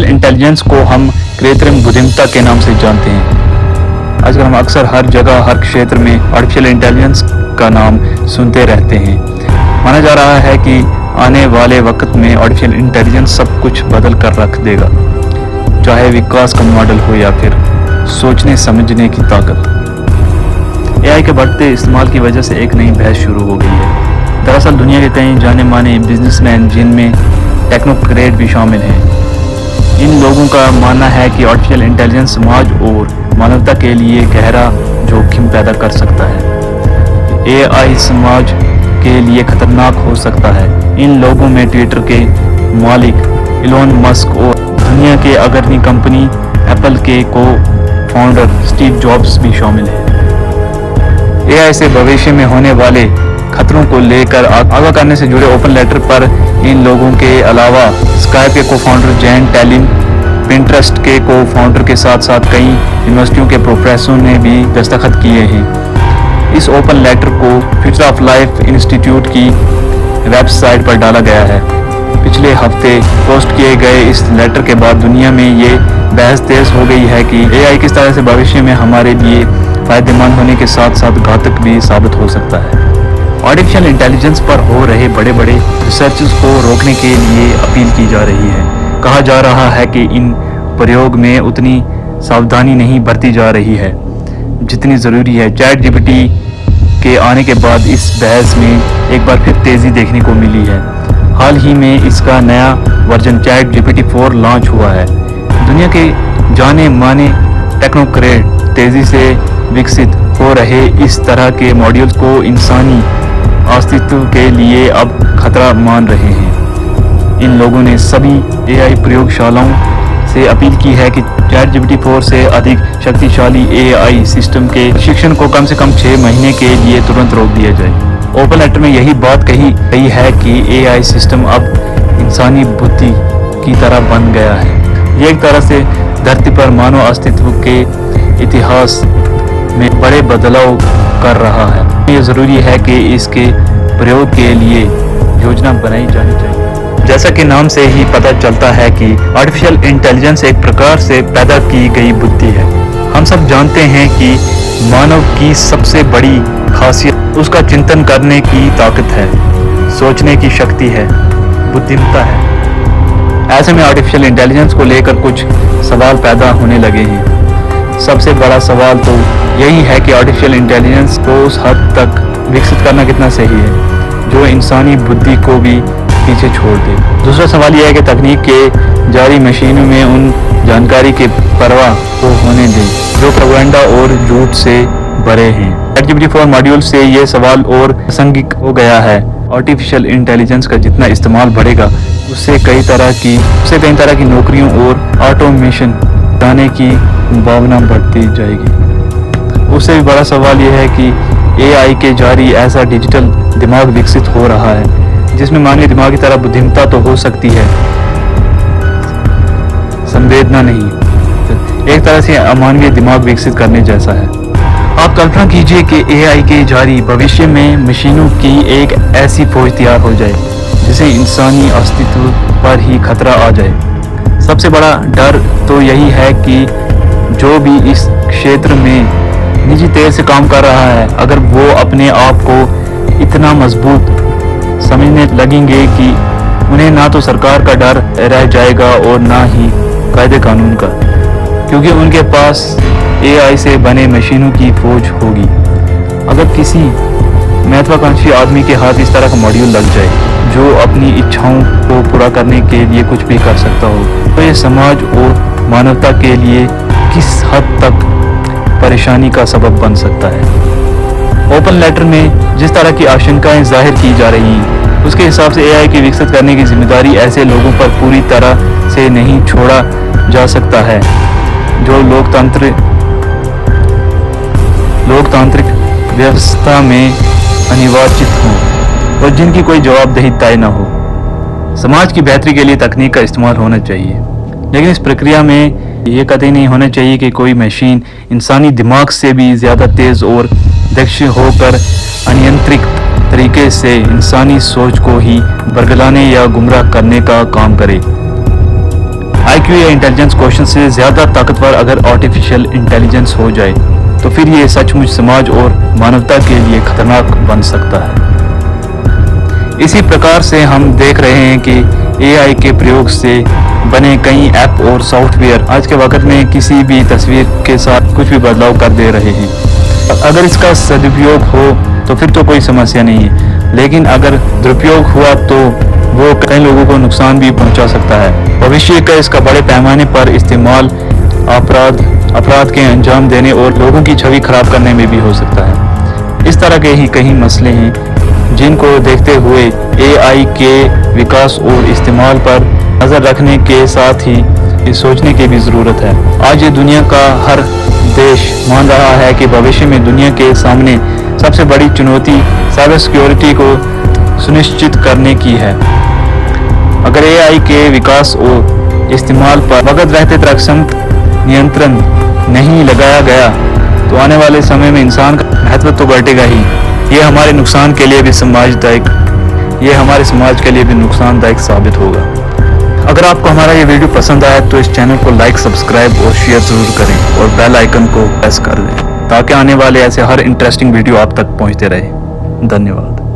Intelligence को हम कृत्रिम बुद्धिमत्ता के नाम से जानते हैं। आजकल हम अक्सर हर जगह हर क्षेत्र में आर्टिफिशियल इंटेलिजेंस का नाम सुनते रहते हैं। माना जा रहा है कि आने वाले वक्त में आर्टिफिशियल इंटेलिजेंस सब कुछ बदल कर रख देगा, चाहे विकास का मॉडल हो या फिर सोचने समझने की ताकत। एआई के बढ़ते इस्तेमाल की वजह से एक नई बहस शुरू हो गई है। दरअसल दुनिया के कई जाने माने बिजनेसमैन, जिनमें टेक्नोक्रेट भी शामिल हैं, इन लोगों का मानना है कि आर्टिफिशियल इंटेलिजेंस समाज और मानवता के लिए गहरा जोखिम पैदा कर सकता है। एआई समाज के लिए खतरनाक हो सकता है। इन लोगों में ट्विटर के मालिक इलोन मस्क और दुनिया के अग्रणी कंपनी एप्पल के को फाउंडर स्टीव जॉब्स भी शामिल हैं। एआई से भविष्य में होने वाले खतरों को लेकर आगाह करने से जुड़े ओपन लेटर पर इन लोगों के अलावा स्काइप के को फाउंडर जैन टेलिन, पिंटरेस्ट के को फाउंडर के साथ साथ कई यूनिवर्सिटियों के प्रोफेसरों ने भी दस्तखत किए हैं। इस ओपन लेटर को फ्यूचर ऑफ लाइफ इंस्टीट्यूट की वेबसाइट पर डाला गया है। पिछले हफ्ते पोस्ट किए गए इस लेटर के बाद दुनिया में ये बहस तेज हो गई है कि एआई किस तरह से भविष्य में हमारे लिए फायदेमंद होने के साथ साथ घातक भी साबित हो सकता है। आर्टिफिशियल इंटेलिजेंस पर हो रहे बड़े बड़े रिसर्चेस को रोकने के लिए अपील की जा रही है। कहा जा रहा है कि इन प्रयोग में उतनी सावधानी नहीं बरती जा रही है जितनी ज़रूरी है। चैट जीपीटी के आने के बाद इस बहस में एक बार फिर तेज़ी देखने को मिली है। हाल ही में इसका नया वर्जन चैट जीपीटी 4 लॉन्च हुआ है। दुनिया के जाने माने टेक्नोक्रेट तेज़ी से विकसित हो रहे इस तरह के मॉड्यूल्स को इंसानी अस्तित्व के लिए अब खतरा मान रहे हैं। इन लोगों ने सभी एआई प्रयोगशालाओं से अपील की है कि चैट जीपीटी 4 से अधिक शक्तिशाली एआई सिस्टम के शिक्षण को कम से कम 6 महीने के लिए तुरंत रोक दिया जाए। ओपन लेटर में यही बात कही गई है कि एआई सिस्टम अब इंसानी बुद्धि की तरह बन गया है। ये एक तरह से धरती पर मानव अस्तित्व के इतिहास में बड़े बदलाव कर रहा है। ये ज़रूरी है कि इसके प्रयोग के लिए योजना बनाई जानी चाहिए। जैसा कि नाम से ही पता चलता है कि आर्टिफिशियल इंटेलिजेंस एक प्रकार से पैदा की गई बुद्धि है। हम सब जानते हैं कि मानव की सबसे बड़ी खासियत उसका चिंतन करने की ताकत है, सोचने की शक्ति है, बुद्धिमत्ता है। ऐसे में आर्टिफिशियल इंटेलिजेंस को लेकर कुछ सवाल पैदा होने लगे हैं। सबसे बड़ा सवाल तो यही है कि आर्टिफिशियल इंटेलिजेंस को उस हद तक विकसित करना कितना सही है जो इंसानी बुद्धि को भी पीछे छोड़ दे। दूसरा सवाल यह है कि तकनीक के जारी मशीनों में उन जानकारी के परवाह को होने दें जो प्रोपेगेंडा और झूठ से भरे हैं। चैट जीपीटी 4 मॉड्यूल से ये सवाल और प्रासंगिक हो गया है। आर्टिफिशियल इंटेलिजेंस का जितना इस्तेमाल बढ़ेगा उससे कई तरह की नौकरियों और ऑटोमेशन लाने की संभावना बढ़ती जाएगी। उससे भी बड़ा सवाल यह है कि एआई के जारी ऐसा डिजिटल दिमाग विकसित हो रहा है जिसमें मानवीय दिमाग की तरह बुद्धिमत्ता तो हो सकती है, संवेदना नहीं। एक तरह से अमानवीय दिमाग विकसित करने जैसा है। आप कल्पना कीजिए कि एआई के जारी भविष्य में मशीनों की एक ऐसी फौज तैयार हो जाए जिसे इंसानी अस्तित्व पर ही खतरा आ जाए। सबसे बड़ा डर तो यही है कि जो भी इस क्षेत्र में निजी तेज से काम कर रहा है, अगर वो अपने आप को इतना मजबूत समझने लगेंगे कि उन्हें ना तो सरकार का डर रह जाएगा और ना ही कायदे कानून का, क्योंकि उनके पास एआई से बने मशीनों की फौज होगी। अगर किसी महत्वाकांक्षी आदमी के हाथ इस तरह का मॉड्यूल लग जाए जो अपनी इच्छाओं को पूरा करने के लिए कुछ भी कर सकता हो, तो ये समाज और मानवता के लिए किस हद तक परेशानी का सबब बन सकता है। ओपन लेटर में जिस तरह की आशंकाएं जाहिर की जा रही हैं, उसके हिसाब से एआई की विकसित करने की जिम्मेदारी ऐसे लोगों पर पूरी तरह से नहीं छोड़ा जा सकता है जो लोकतांत्रिक व्यवस्था में अनिर्वाचित हों और जिनकी कोई जवाबदेही तय न हो। समाज की बेहतरी के लिए तकनीक का इस्तेमाल होना चाहिए, लेकिन इस प्रक्रिया में ये कतई नहीं होना चाहिए कि कोई मशीन इंसानी दिमाग से भी ज़्यादा तेज़ और दक्ष होकर अनियंत्रित तरीके से इंसानी सोच को ही बरगलाने या गुमराह करने का काम करे। IQ या इंटेलिजेंस क्वेश्चन से ज़्यादा ताकतवर अगर आर्टिफिशियल इंटेलिजेंस हो जाए तो फिर ये सचमुच समाज और मानवता के लिए खतरनाक बन सकता है। इसी प्रकार से हम देख रहे हैं कि AI के प्रयोग से बने कई ऐप और सॉफ्टवेयर आज के वक्त में किसी भी तस्वीर के साथ कुछ भी बदलाव कर दे रहे हैं। अगर इसका सदुपयोग हो तो फिर तो कोई समस्या नहीं है, लेकिन अगर दुरुपयोग हुआ तो वो कई लोगों को नुकसान भी पहुंचा सकता है। भविष्य का इसका बड़े पैमाने पर इस्तेमाल अपराध के अंजाम देने और लोगों की छवि खराब करने में भी हो सकता है। इस तरह के ही कई मसले हैं जिनको देखते हुए AI के विकास और इस्तेमाल पर नज़र रखने के साथ ही सोचने की भी ज़रूरत है। आज ये दुनिया का हर देश मान रहा है कि भविष्य में दुनिया के सामने सबसे बड़ी चुनौती साइबर सिक्योरिटी को सुनिश्चित करने की है। अगर AI के विकास और इस्तेमाल पर वक्त रहते तक सख्त नियंत्रण नहीं लगाया गया तो आने वाले समय में इंसान का महत्व तो घटेगा ही। ये हमारे नुकसान के लिए भी हमारे समाज के लिए भी नुकसानदायक साबित होगा। अगर आपको हमारा ये वीडियो पसंद आया तो इस चैनल को लाइक, सब्सक्राइब और शेयर जरूर करें और बेल आइकन को प्रेस कर दें ताकि आने वाले ऐसे हर इंटरेस्टिंग वीडियो आप तक पहुंचते रहे। धन्यवाद।